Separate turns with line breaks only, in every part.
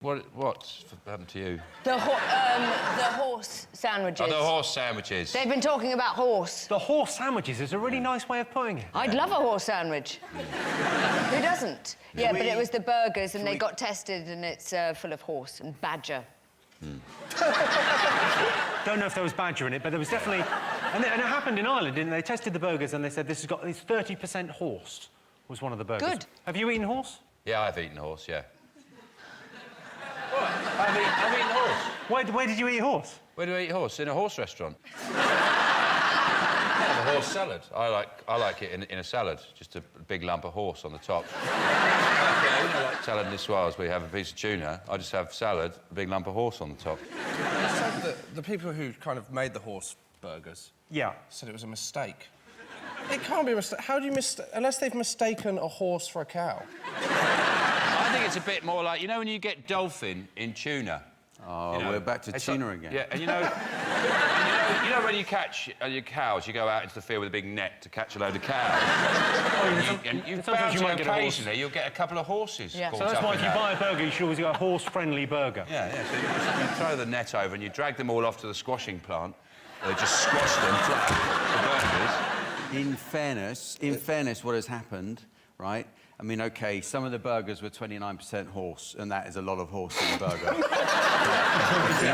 What's happened to you?
The horse sandwiches.
Oh, the horse sandwiches.
They've been talking about horse.
The horse sandwiches is a really nice way of putting it.
I'd love a horse sandwich. Who doesn't? Yeah, but it was the burgers, and they got tested, and it's full of horse and badger.
Don't know if there was badger in it, but there was definitely... And it happened in Ireland, didn't they? They tested the burgers, and they said this has got... It's 30% horse, was one of the burgers.
Good.
Have you eaten horse?
Yeah, I've eaten horse, yeah. What? I've eaten horse.
Where did you eat horse?
Where do I eat horse? In a horse restaurant. A horse salad. I like it in a salad, just a big lump of horse on the top. I like salad niçoise, where you have a piece of tuna. I just have salad, a big lump of horse on the top.
So the people who kind of made the horse burgers...
Yeah.
...said it was a mistake. It can't be a mistake. How do you unless they've mistaken a horse for a cow?
I think it's a bit more like, you know when you get dolphin in tuna?
Oh, you know, we're back to tuna again.
Yeah, and you know when you catch your cows, you go out into the field with a big net to catch a load of cows.
Sometimes you might get
occasionally, you'll get a couple of horses.
Yeah.
So that's why if you buy a burger, you should always get a horse-friendly burger.
Yeah. So you throw the net over and you drag them all off to the squashing plant. They just squash them flat, the burgers.
In fairness, what has happened, right? I mean, OK, some of the burgers were 29% horse, and that is a lot of horse in a burger.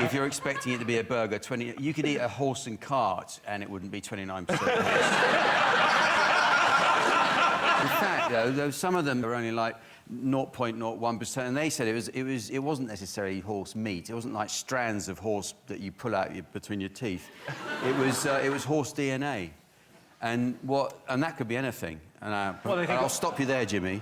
If you're expecting it to be a burger, you could eat a horse and cart, and it wouldn't be 29% horse. In fact, though, some of them are only like 0.01%, and they said it wasn't necessarily horse meat. It wasn't like strands of horse that you pull out between your teeth. It was horse DNA. And that could be anything. And I'll stop you there, Jimmy.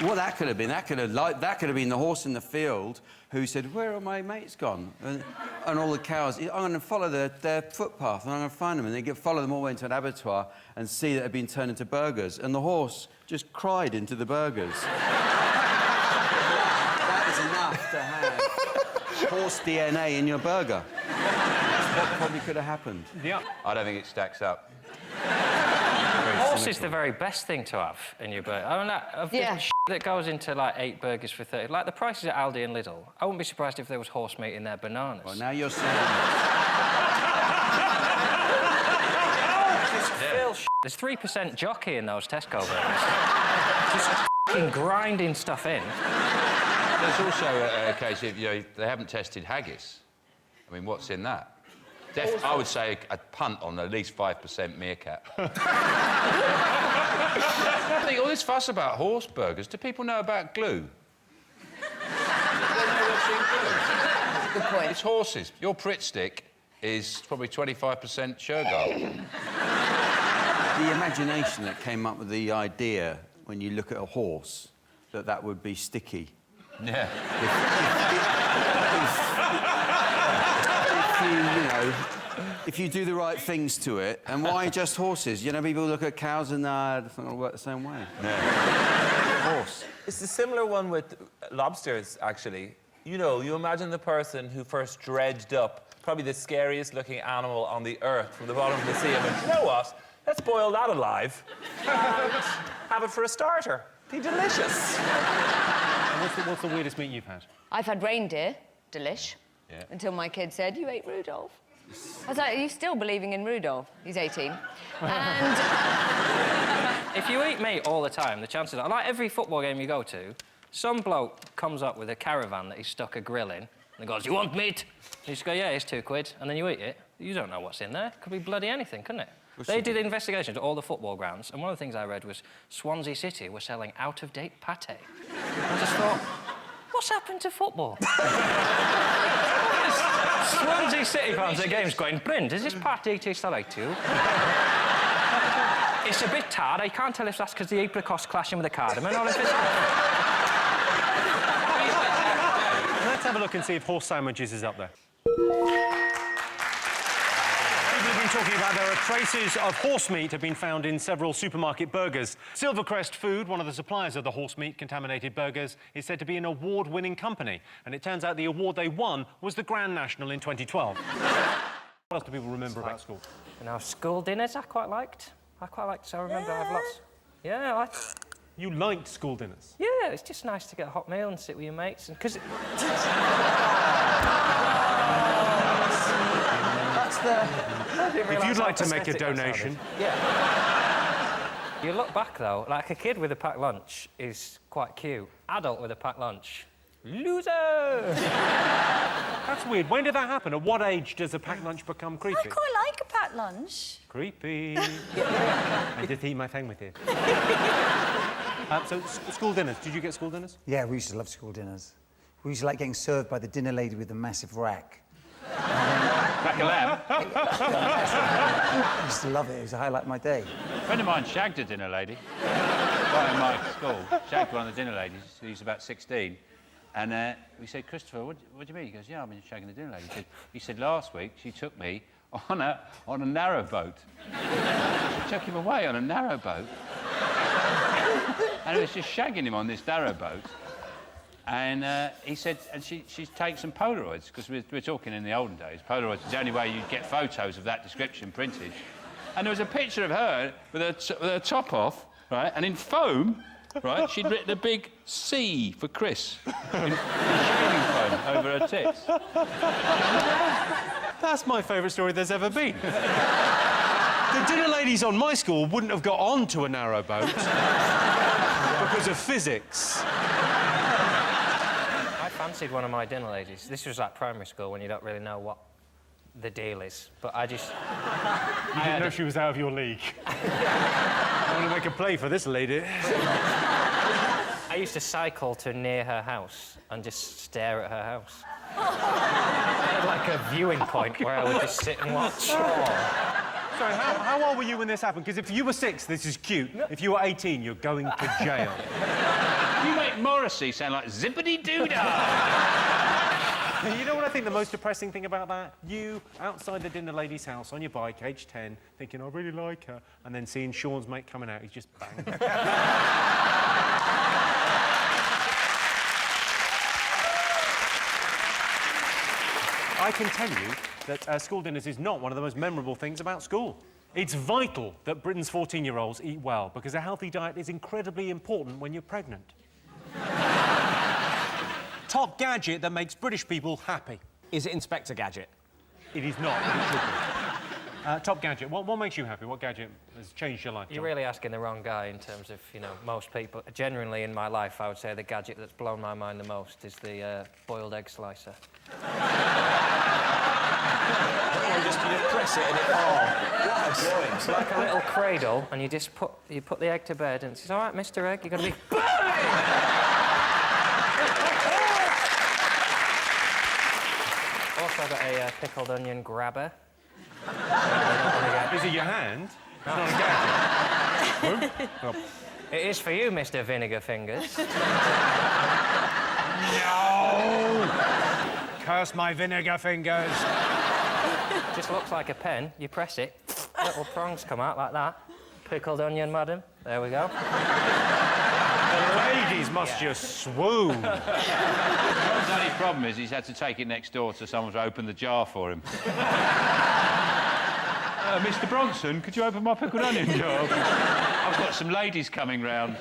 What that could have been, that could have been the horse in the field who said, "Where are my mates gone?" And all the cows, I'm going to follow their footpath and I'm going to find them. And they follow them all the way into an abattoir and see that they've been turned into burgers. And the horse just cried into the burgers. That is enough to have horse DNA in your burger. That's what probably could have happened.
Yeah.
I don't think it stacks up.
Horse is the very best thing to have in your burger. I mean, the that goes into, like, 8 burgers for 30... Like, the prices at Aldi and Lidl, I wouldn't be surprised if there was horse meat in their bananas.
Well, now you're saying...
There's 3% jockey in those Tesco burgers. Just f***ing grinding stuff in.
There's also a case of, they haven't tested haggis. I mean, what's in that? I would say a punt on at least 5% meerkat. I think all this fuss about horse burgers, do people know about glue? They know what's in glue.
Good point.
It's horses. Your Pritt stick is probably 25% Shergar.
The imagination that came up with the idea when you look at a horse, that would be sticky.
Yeah.
If you do the right things to it, and why just horses? You know, people look at cows and it's not going to work the same way.
Yeah.
Horse.
It's a similar one with lobsters, actually. You know, you imagine the person who first dredged up probably the scariest looking animal on the earth from the bottom of the sea and went, you know what? Let's boil that alive and have it for a starter. Be delicious.
What's the weirdest meat you've had?
I've had reindeer. Delish.
Yeah.
Until my kid said, "You ate Rudolph." I was like, "Are you still believing in Rudolph?" He's 18. And...
If you eat meat all the time, the chances are... Like every football game you go to, some bloke comes up with a caravan that he's stuck a grill in, and he goes, "You want meat?" And you just go, "Yeah, it's £2." And then you eat it. You don't know what's in there. Could be bloody anything, couldn't it? They did investigations at all the football grounds, and one of the things I read was Swansea City were selling out-of-date pate. I just thought, what's happened to football? Swansea City fans at games going, "Bryn, does this pate taste all right to you?" It's a bit tart. I can't tell if that's because the apricots clashing with the cardamom or if it's...
Let's have a look and see if horse sandwiches is up there. People have been talking about there are traces of horse meat have been found in several supermarket burgers. Silvercrest Food, one of the suppliers of the horse meat contaminated burgers, is said to be an award-winning company. And it turns out the award they won was the Grand National in 2012. What else do people remember about school?
You know, school dinners I quite liked. I quite liked it. I remember I have lots. Yeah, I liked it.
You liked school dinners?
Yeah, it's just nice to get a hot meal and sit with your mates. And because
That's the...
If you'd like to make a donation...
Yeah. You look back, though, like a kid with a packed lunch is quite cute. Adult with a packed lunch, loser!
That's weird. When did that happen? At what age does a packed lunch become creepy?
I quite like a packed lunch.
Creepy. I just eat my thing with you. So, school dinners. Did you get school dinners?
Yeah, we used to love school dinners. We used to like getting served by the dinner lady with the massive rack.
Rack of lamb.
I used to love it. It was a highlight of my day.
A friend of mine shagged a dinner lady. Right in my school. Shagged one of the dinner ladies. He was about 16. And we said, Christopher, what do you mean? He goes, yeah, I've been shagging the dinner lady. He said, last week she took me on a narrowboat. She took him away on a narrowboat. And it was just shagging him on this narrowboat. And he said, and she takes some Polaroids, because we're talking in the olden days. Polaroids was the only way you'd get photos of that description printed. And there was a picture of her with her top off, right, and in foam, right, she'd written a big C for Chris in shaving foam over her tits.
That's my favourite story there's ever been. The dinner ladies on my school wouldn't have got onto a narrowboat because of physics.
I fancied one of my dinner ladies. This was like primary school when you don't really know what the deal is. But I just...
You didn't know she was out of your league. I want to make a play for this lady.
I used to cycle to near her house and just stare at her house. I had like a viewing point where I would just sit and watch.
Sorry, how old were you when this happened? Because if you were 6, this is cute. If you were 18, you're going to jail.
You make Morrissey sound like zippity-doo-dah.
You know what I think the most depressing thing about that? You, outside the dinner lady's house, on your bike, age 10, thinking, I really like her, and then seeing Sean's mate coming out, he's just bang. I can tell you that school dinners is not one of the most memorable things about school. It's vital that Britain's 14-year-olds eat well, because a healthy diet is incredibly important when you're pregnant. Top gadget that makes British people happy.
Is it Inspector Gadget?
It is not, but it should be. Top gadget. What makes you happy? What gadget has changed your life, John?
You're really asking the wrong guy in terms of, you know, most people. Generally, in my life, I would say the gadget that's blown my mind the most is the boiled egg slicer.
You just press it and it... Oh, what a joy.
It's like a little cradle, and you just put the egg to bed, and it's all right, Mr. Egg, you're going to be... Also got a pickled onion grabber.
Is it your hand? It's not a gadget. Oh.
It is for you, Mr. Vinegar Fingers.
No! Curse my vinegar fingers.
Just looks like a pen. You press it, little prongs come out like that. Pickled onion, madam. There we go.
The ladies must just swoon.
The only problem is he's had to take it next door to someone to open the jar for him. Mr. Bronson, could you open my pickled onion jar? I've got some ladies coming round.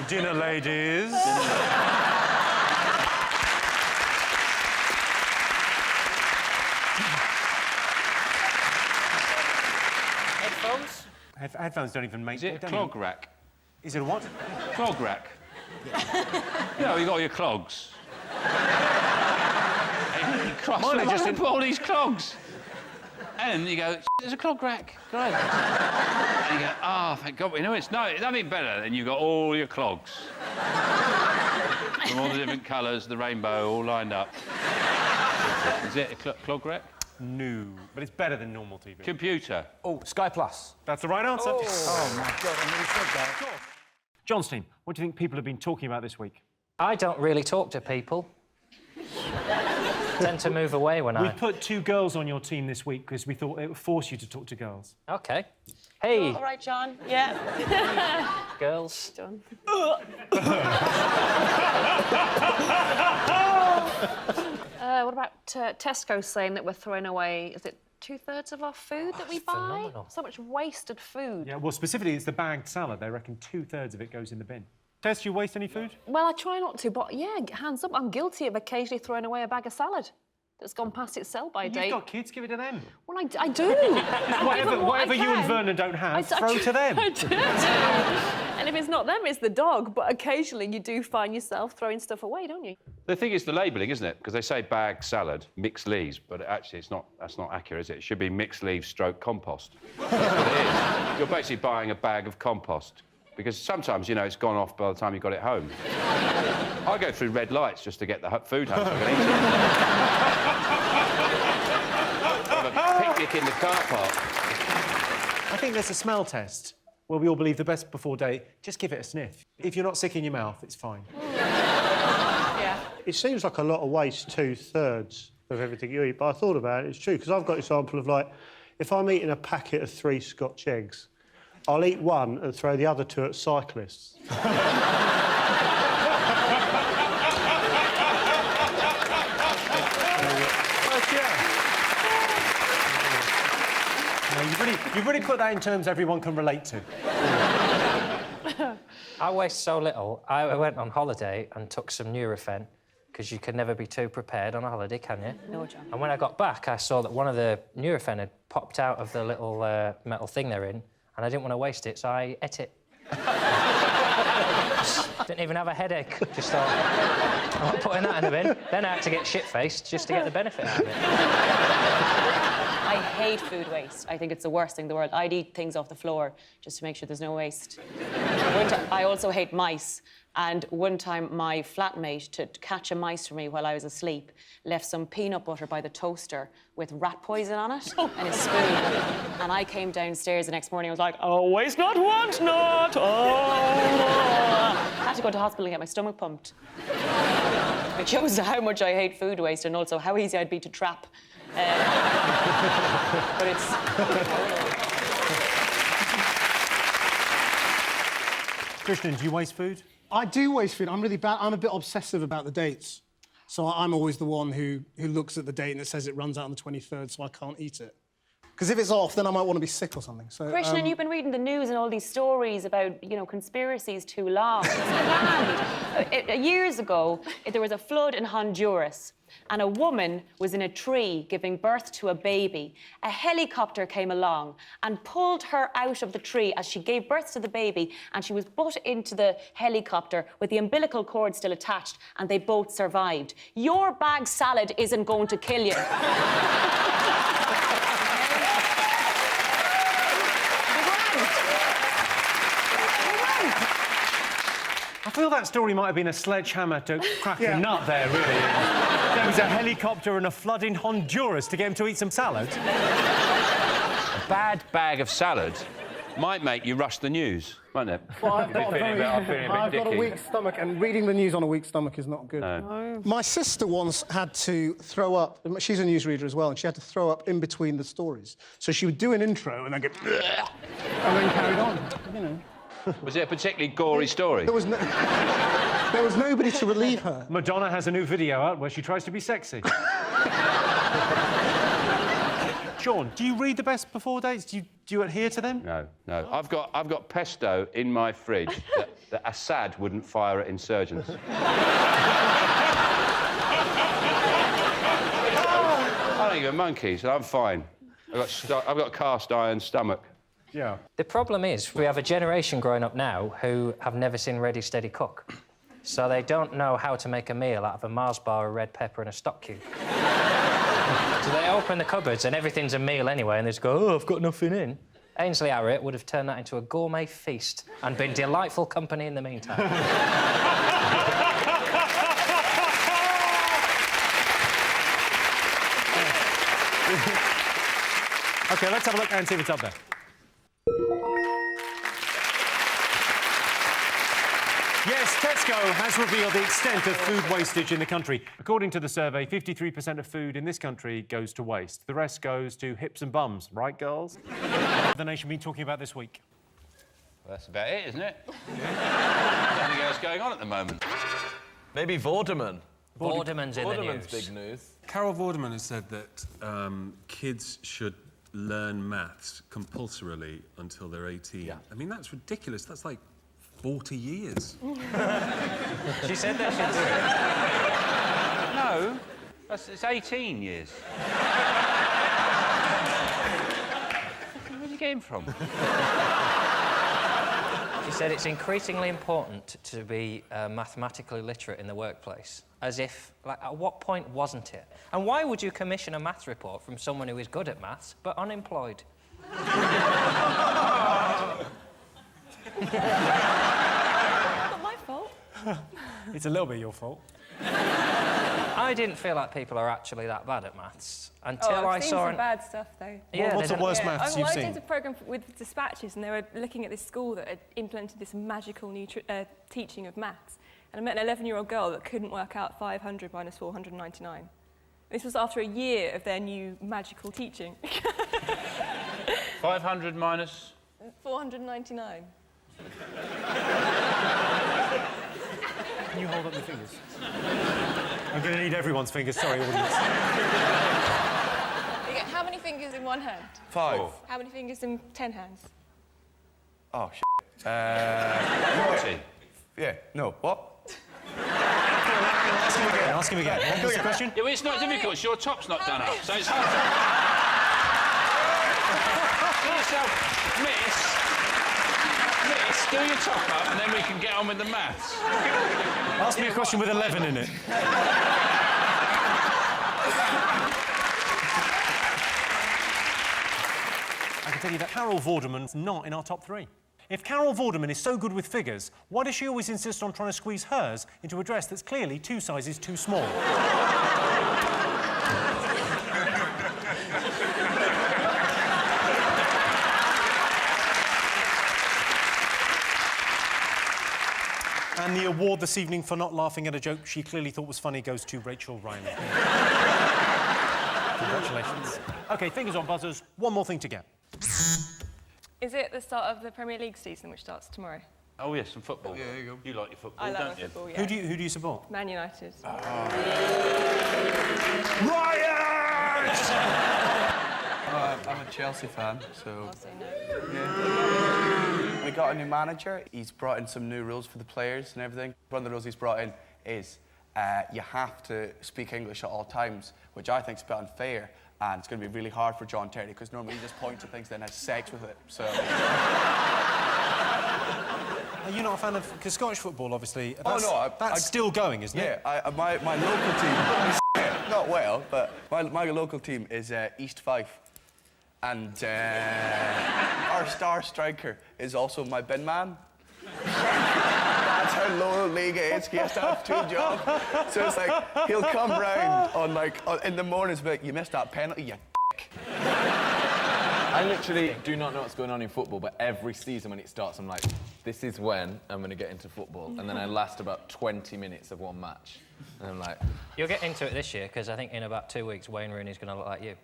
Dinner ladies.
Headphones?
Headphones don't even make...
Is it a clog rack?
Is it a what?
Clog rack. You know, you got all your clogs. Christ,
Mine are
just
just
put all these clogs. And you go, there's a clog rack. Great. And you go, oh, thank God. You know, it's nothing better than you've got all your clogs. From all the different colours, the rainbow, all lined up. Is it a clog rack?
No, but it's better than normal TV.
Computer.
Oh, Sky Plus.
That's the right answer.
Oh, my God, I nearly said that.
Johnstein, what do you think people have been talking about this week?
I don't really talk to people. Tend to move away when
We put 2 girls on your team this week because we thought it would force you to talk to girls.
OK. Hey.
All right, John. Yeah.
Girls.
John.
What about Tesco saying that we're throwing away, is it 2/3 of our food that we buy.
Phenomenal.
So much wasted food.
Yeah, well, specifically, it's the bagged salad. They reckon 2/3 of it goes in the bin. Tess, do you waste any food?
Well, I try not to, but yeah, hands up, I'm guilty of occasionally throwing away a bag of salad that's gone past its sell-by date.
You've got kids, give it to them.
Well, I do.
Whatever you and Vernon don't have, throw to them.
I do. And if it's not them, it's the dog. But occasionally you do find yourself throwing stuff away, don't you?
The thing is the labelling, isn't it? Because they say bag salad, mixed leaves, but actually that's not accurate, is it? It should be mixed leaves stroke compost. That's what it is. You're basically buying a bag of compost. Because sometimes, you know, it's gone off by the time you got it home. I go through red lights just to get the food home so I can eat it. Have a picnic in the car park.
I think there's a smell test where we all believe the best before date, just give it a sniff. If you're not sick in your mouth, it's fine.
Yeah.
It seems like a lot of waste, 2/3 of everything you eat, but I thought about it, it's true, because I've got an example of, like, if I'm eating a packet of 3 Scotch eggs, I'll eat one and throw the other 2 at cyclists. You've really put that in terms everyone can relate to.
I waste so little. I went on holiday and took some Nurofen, because you can never be too prepared on a holiday, can you?
No, John.
And when I got back, I saw that one of the Nurofen had popped out of the little metal thing they're in, and I didn't want to waste it, so I ate it. Didn't even have a headache. Just thought, I'm not putting that in the bin. Then I had to get shit-faced just to get the benefit out of it.
I hate food waste. I think it's the worst thing in the world. I'd eat things off the floor just to make sure there's no waste. I also hate mice. And one time, my flatmate, to catch a mice for me while I was asleep, left some peanut butter by the toaster with rat poison on it and a spoon. And I came downstairs the next morning, I was like, oh, waste not, want not, oh. I had to go to hospital and get my stomach pumped. It shows how much I hate food waste and also how easy I'd be to trap. But it's...
Christian, do you waste food?
I do waste food. I'm really bad. I'm a bit obsessive about the dates. So I'm always the one who looks at the date and it says it runs out on the 23rd, so I can't eat it. Because if it's off, then I might want to be sick or something. So,
Christian, you've been reading the news and all these stories about, you know, conspiracies too long. It's planned. Years ago, there was a flood in Honduras, and a woman was in a tree giving birth to a baby. A helicopter came along and pulled her out of the tree as she gave birth to the baby, and she was put into the helicopter with the umbilical cord still attached, and they both survived. Your bag salad isn't going to kill you.
I feel that story might have been a sledgehammer to crack a nut there, really. There was a helicopter and a flood in Honduras to get him to eat some salad.
A bad bag of salad might make you rush the news, won't it?
Well, I've got a weak stomach, and reading the news on a weak stomach is not good.
No.
My sister once had to throw up. She's a newsreader as well, and she had to throw up in between the stories. So she would do an intro and then go... and then carried on, you know.
Was it a particularly gory story?
There was nobody to relieve her.
Madonna has a new video out where she tries to be sexy. Sean, do you read the best before dates? Do you adhere to them?
No. I've got pesto in my fridge that Assad wouldn't fire at insurgents. I don't give a monkey, so I'm fine. I've got a cast iron stomach.
Yeah.
The problem is, we have a generation growing up now who have never seen Ready, Steady, Cook. So they don't know how to make a meal out of a Mars bar, a red pepper and a stock cube. So they open the cupboards and everything's a meal anyway, and they just go, oh, I've got nothing in. Ainsley Harriott would have turned that into a gourmet feast and been delightful company in the meantime.
OK, let's have a look and see what's up there. Yes, Tesco has revealed the extent of food wastage in the country. According to the survey, 53% of food in this country goes to waste. The rest goes to hips and bums. Right, girls? The Nation been talking about this week.
Well, that's about it, isn't it? Nothing else going on at the moment.
Maybe Vorderman.
Vorderman's in the news.
Vorderman's big news.
Carol Vorderman has said that kids should learn maths compulsorily until they're 18. Yeah. I mean, that's ridiculous. That's like 40 years.
She said that she'd do it.
No, it's 18 years. Where did you get him from?
She said it's increasingly important to be mathematically literate in the workplace. As if, like, at what point wasn't it? And why would you commission a maths report from someone who is good at maths but unemployed?
Not my fault.
It's a little bit your fault.
I didn't feel like people are actually that bad at maths until
I've
I
seen
saw
some bad stuff, though.
Yeah,
what's the worst maths you've
I
seen?
did a programme with Dispatches, and they were looking at this school that had implemented this magical new teaching of maths. And I met an 11-year-old girl that couldn't work out 500 minus 499. This was after a year of their new magical teaching.
500 minus?
499.
Can you hold up your fingers? I'm going to need everyone's fingers. Sorry, audience.
You get how many fingers in one hand?
5.
How many fingers in 10 hands?
Oh,
40.
Yeah, no, what?
Ask him again. What was the question?
Yeah, well, it's not difficult. It's your top's not done up, so it's hard to... Get yourself, Miss, do your top up, and then we can get on with the maths.
Ask me a question with 11 in it. I can tell you that Carol Vorderman's not in our top 3. If Carol Vorderman is so good with figures, why does she always insist on trying to squeeze hers into a dress that's clearly 2 sizes too small? And the award this evening for not laughing at a joke she clearly thought was funny goes to Rachel Riley. Congratulations. OK, fingers on buzzers. One more thing to get.
Is it the start of the Premier League season, which starts tomorrow?
Oh, yes, some football. Yeah, there you go. You like your football,
I love
don't you?
football, yeah.
Who do you support?
Man United.
Riot! I'm a Chelsea fan, so...
I'll say no.
Yeah. We got a new manager. He's brought in some new rules for the players and everything. One of the rules he's brought in is you have to speak English at all times, which I think is a bit unfair. And it's going to be really hard for John Terry, because normally he just points at things and then has sex with it, so...
Are you not a fan of... Because Scottish football, obviously...
That's
still going, isn't it?
Yeah, my local team... not well, but my local team is East Fife. And our star striker is also my bin man. That's how low league it is. He has to have 2 jobs. So it's like, he'll come round on, in the mornings, but you missed that penalty, you dick.
I literally do not know what's going on in football, but every season when it starts, I'm like, this is when I'm going to get into football. And then I last about 20 minutes of one match. And I'm like...
You'll get into it this year, because I think in about 2 weeks, Wayne Rooney's going to look like you.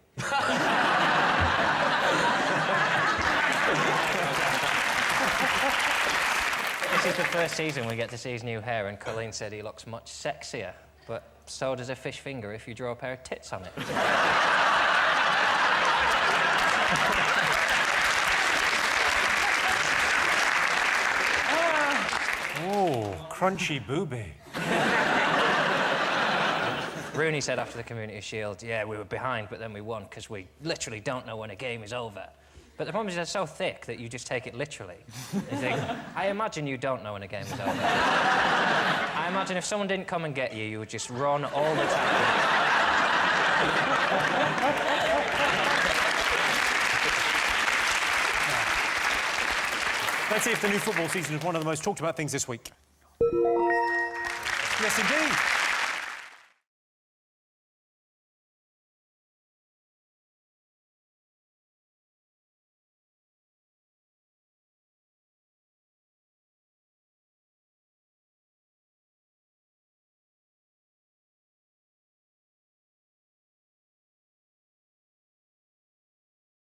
This is the first season we get to see his new hair, and Colleen said he looks much sexier. But so does a fish finger if you draw a pair of tits on it.
Oh, crunchy booby.
Rooney said after the Community Shield, yeah, we were behind, but then we won, because we literally don't know when a game is over. But the problem is they're so thick that you just take it literally. You think, I imagine you don't know when a game is over. I imagine if someone didn't come and get you, you would just run all the time.
Let's see if the new football season is one of the most talked about things this week. Yes, indeed.